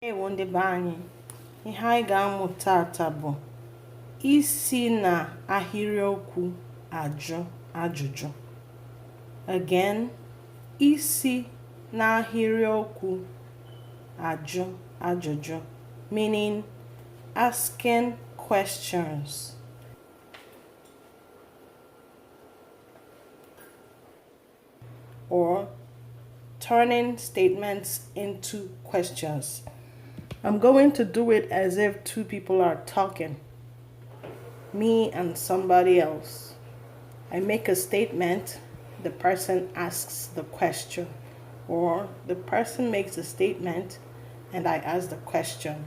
Ewo ndị be anyị, ihe anyị ga-amụ tata bụ isi na ahịrịokwu ajụ ajụjụ. Again, isi na ahịrịokwu ajụ ajụjụ, meaning asking questions. Or turning statements into questions. I'm going to do it as if two people are talking, me and somebody else. I make a statement, the person asks the question, or the person makes a statement and I ask the question.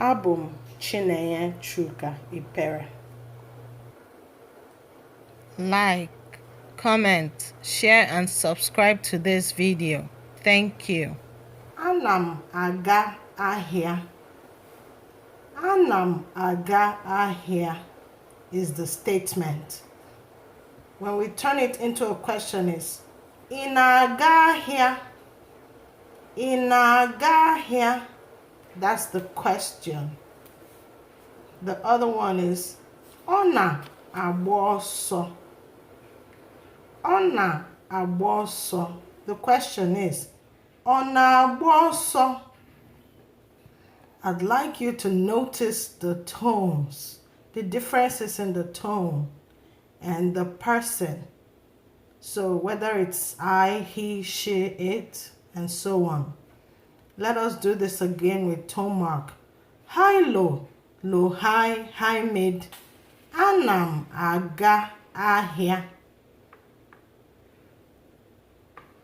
Abum Chineye Chuka Ipere. Like, comment, share and subscribe to this video. Thank you. Anam aga ahia. Anam aga ahia is the statement. When we turn it into a question is Ina aga ahia. Ina aga ahia. That's the question. The other one is Ona agboso. Ona agboso. The question is Ona agboso. I'd like you to notice the tones, the differences in the tone and the person. So whether it's I, he, she, it, and so on. Let us do this again with tone mark. High, low, low, high, high, mid. Anam aga ahia.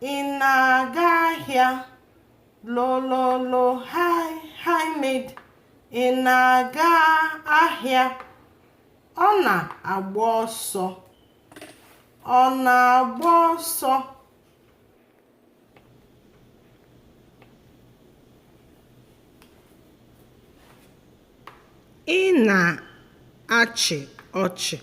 Ina aga ahia. Low, low, low, high, high, mid. Ina aga ahia. Ona agba ọsọ. Ona agba ọsọ. Ị na-achị ọchị.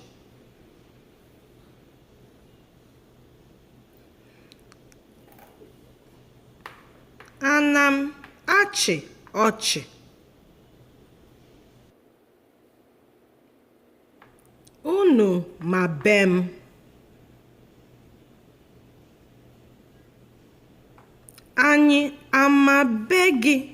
Ana m achị ọchị. Unu ma be m. Anyị ama be gị.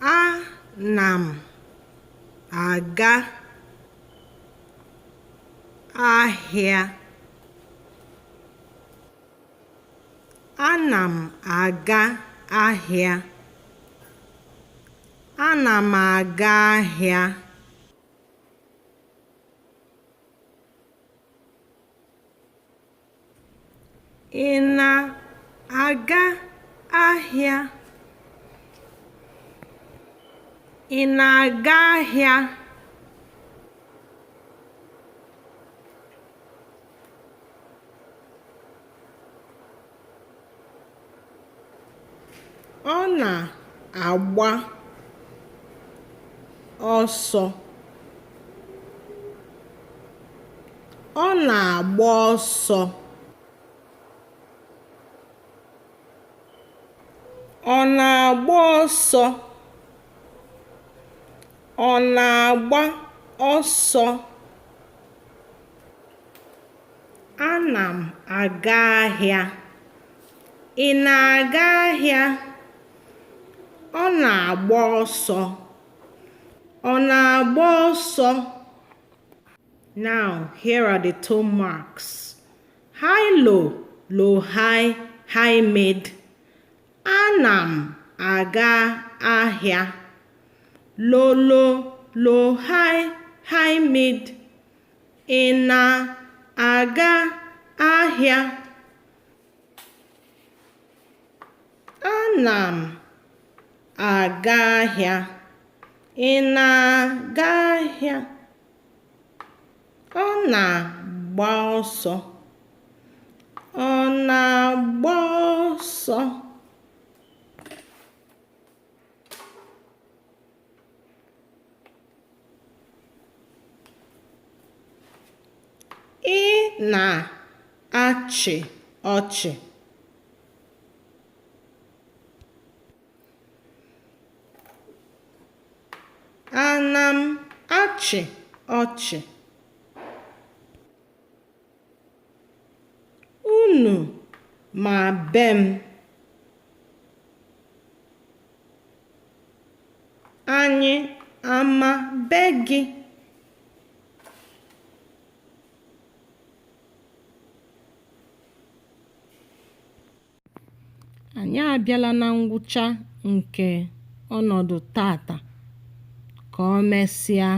Ana m aga ahịa. Ana m aga ahịa. Ana m aga ahịa. Ị na-aga ahịa? Ị na-aga ahịa? Ọ na-agba ọsọ. Ọ na-agba ọsọ. Ọ na-agba ọsọ. Ọ na-agba ọsọ. Ana m aga ahịa. Ị na-aga ahịa? Ọ na-agba ọsọ. Ọ na-agba ọsọ. Now, here are the tone marks. High, low, low, high, high, mid. Ana m aga ahịa. Low, low, low, high, high, mid. Ị na-aga ahịa? Ana m aga ahịa. Ị na-aga ahịa? Ọ na-agba ọsọ. Ọ na-agba ọsọ. na-achị ọchị. Ana m achị ọchị? Unu ma be m. Anyị ama be gị? Anyị abịala na ngwụcha nke ọnọdụ tata. Ka o mesịa.